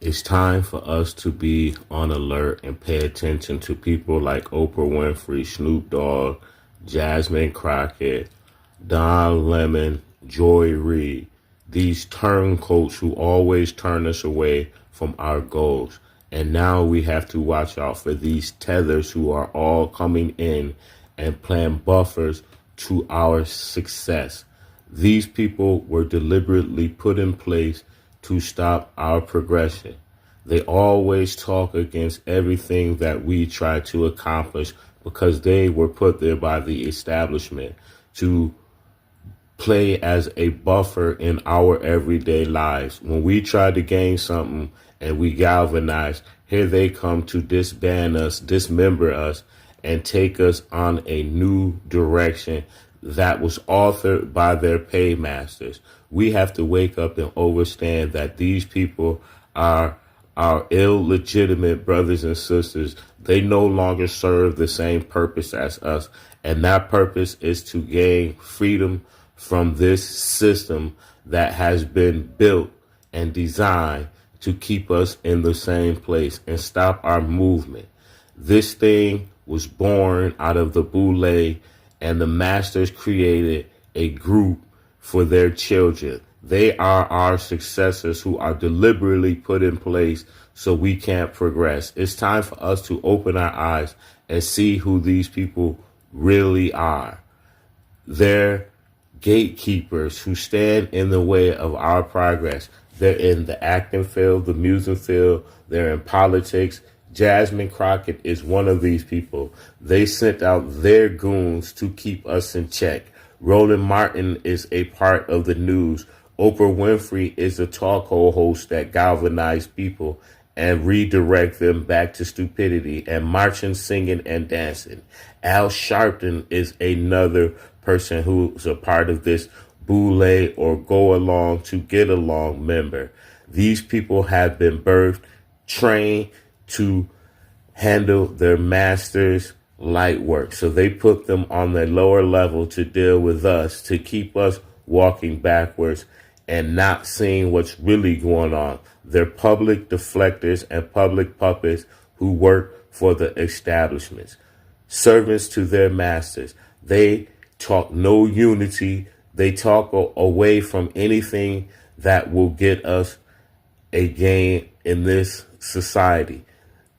It's time for us to be on alert and pay attention to people like Oprah Winfrey, Snoop Dogg, Jasmine Crockett, Don Lemon, Joy Reid. These turncoats who always turn us away from our goals. And now we have to watch out for these tethers who are all coming in and playing buffers to our success. These people were deliberately put in place to stop our progression. They always talk against everything that we try to accomplish because they were put there by the establishment to play as a buffer in our everyday lives. When we try to gain something and we galvanize, here they come to disband us, dismember us, and take us on a new direction that was authored by their paymasters. We have to wake up and understand that these people are our illegitimate brothers and sisters. They no longer serve the same purpose as us, and that purpose is to gain freedom from this system that has been built and designed to keep us in the same place and stop our movement. This thing was born out of the Boule, and the masters created a group for their children. They are our successors who are deliberately put in place so we can't progress. It's time for us to open our eyes and see who these people really are. They're gatekeepers who stand in the way of our progress. They're in the acting field, the music field, they're in politics. Jasmine Crockett is one of these people. They sent out their goons to keep us in check. Roland Martin is a part of the news. Oprah Winfrey is a talk show host that galvanizes people and redirect them back to stupidity and marching, singing, and dancing. Al Sharpton is another person who's a part of this boule or go along to get along member. These people have been birthed, trained to handle their master's light work. So they put them on the lower level to deal with us, to keep us walking backwards and not seeing what's really going on. They're public deflectors and public puppets who work for the establishments, servants to their masters. They talk no unity. They talk away from anything that will get us a gain in this society.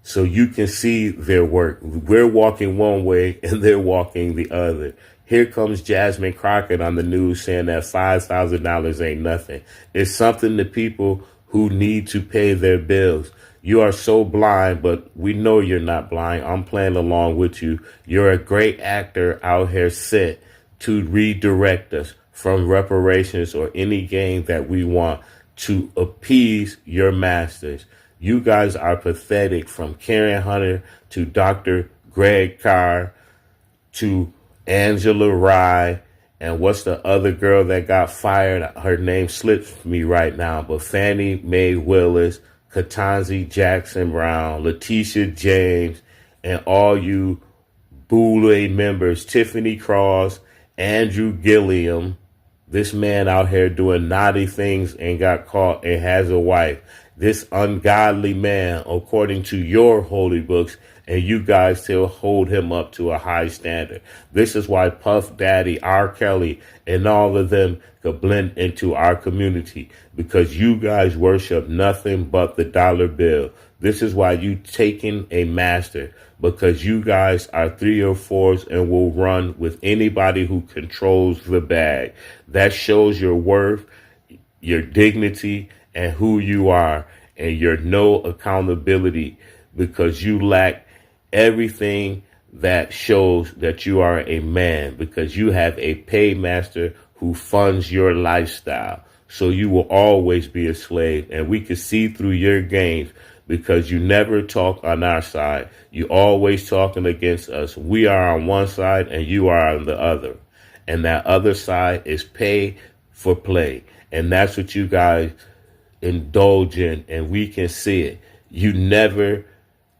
So you can see their work. We're walking one way and they're walking the other. Here comes Jasmine Crockett on the news saying that $5,000 ain't nothing. It's something to people who need to pay their bills. You are so blind, but we know you're not blind. I'm playing along with you. You're a great actor out here set to redirect us from reparations or any gain that we want to appease your masters. You guys are pathetic, from Karen Hunter to Dr. Greg Carr to Angela Rye. And what's the other girl that got fired? Her name slips me right now. But Fannie Mae Willis, Ketanji Jackson Brown, Letitia James, and all you Boule members, Tiffany Cross, Andrew Gilliam. This man out here doing naughty things and got caught and has a wife. This ungodly man, according to your holy books, and you guys still hold him up to a high standard. This is why Puff Daddy, R. Kelly, and all of them could blend into our community, because you guys worship nothing but the dollar bill. This is why you taking a master, because you guys are 304s and will run with anybody who controls the bag. That shows your worth, your dignity, and who you are, and your no accountability, because you lack everything that shows that you are a man, because you have a paymaster who funds your lifestyle. So you will always be a slave, and we can see through your games because you never talk on our side. You always talking against us. We are on one side and you are on the other. And that other side is pay for play. And that's what you guys indulge in, and we can see it. You never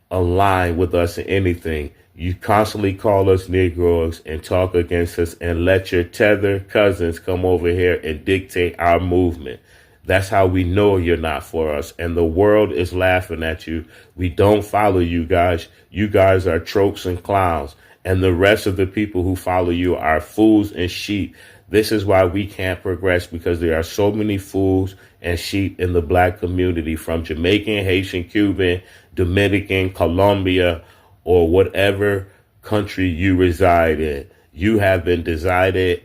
align with us in anything. You constantly call us Negroes and talk against us and let your tether cousins come over here and dictate our movement. That's how we know you're not for us. And the world is laughing at you. We don't follow you guys. You guys are tropes and clowns. And the rest of the people who follow you are fools and sheep. This is why we can't progress, because there are so many fools and sheep in the black community, from Jamaican, Haitian, Cuban, Dominican, Colombia, or whatever country you reside in. You have been divided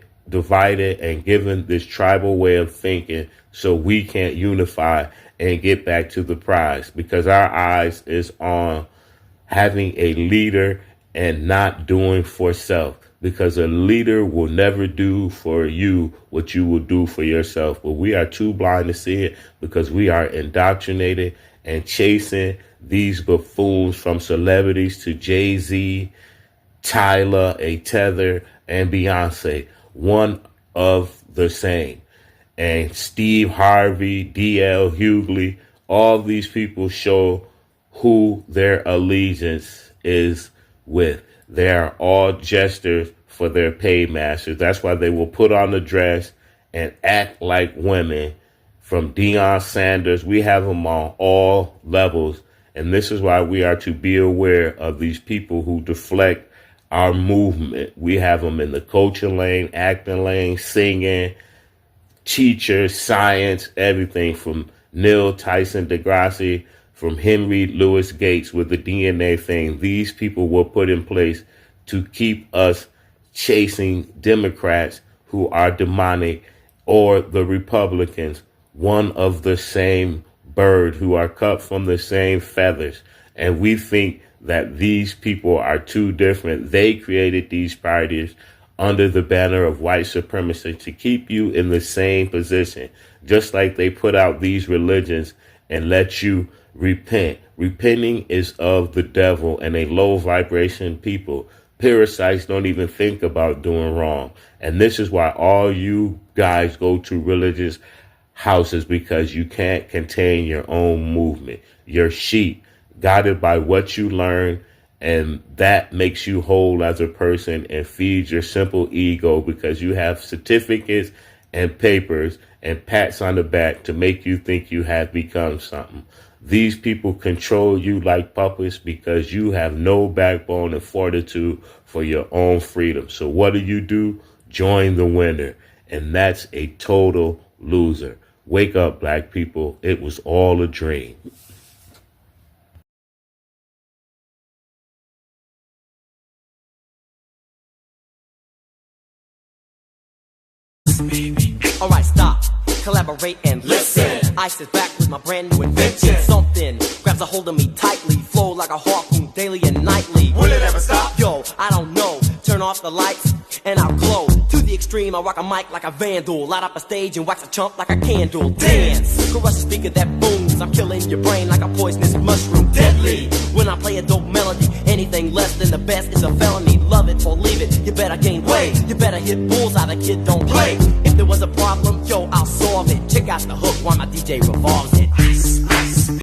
and given this tribal way of thinking, so we can't unify and get back to the prize, because our eyes is on having a leader and not doing for self, because a leader will never do for you what you will do for yourself. But we are too blind to see it, because we are indoctrinated and chasing these buffoons, from celebrities to Jay-Z, Tyler, A Tether, and Beyonce, one of the same. And Steve Harvey, D.L. Hughley, all these people show who their allegiance is with. They are all jesters for their paymasters. That's why they will put on the dress and act like women. From Deion Sanders, we have them on all levels. And this is why we are to be aware of these people who deflect our movement. We have them in the coaching lane, acting lane, singing, teachers, science, everything, from Neil Tyson DeGrasse, from Henry Louis Gates with the DNA thing. These people were put in place to keep us chasing Democrats who are demonic, or the Republicans, one of the same bird, who are cut from the same feathers. And we think that these people are too different. They created these parties under the banner of white supremacy to keep you in the same position, just like they put out these religions and let you repent. Repenting is of the devil and a low vibration people. Parasites don't even think about doing wrong. And this is why all you guys go to religious houses, because you can't contain your own movement. You're sheep, guided by what you learn, and that makes you whole as a person and feeds your simple ego, because you have certificates and papers and pats on the back to make you think you have become something. These people control you like puppets, because you have no backbone and fortitude for your own freedom. So what do? Join the winner. And that's a total loser. Wake up, black people. It was all a dream. Alright, stop, collaborate and listen. I sit back with my brand new invention. Something grabs a hold of me tightly, flow like a harpoon daily and nightly. Will it ever stop? Yo, I don't know. Turn off the lights and I'll glow. To the extreme, I rock a mic like a vandal. Light up a stage and wax a chump like a candle. Dance, crush a speaker that booms. I'm killing your brain like a poisonous mushroom. Deadly, when I play a dope melody. Anything less than the best is a felony. Love it or leave it, you better gain weight. You better hit bullseye, the kid don't play. If there was a problem, yo, I'll solve it. Check out the hook while my DJ revolves it.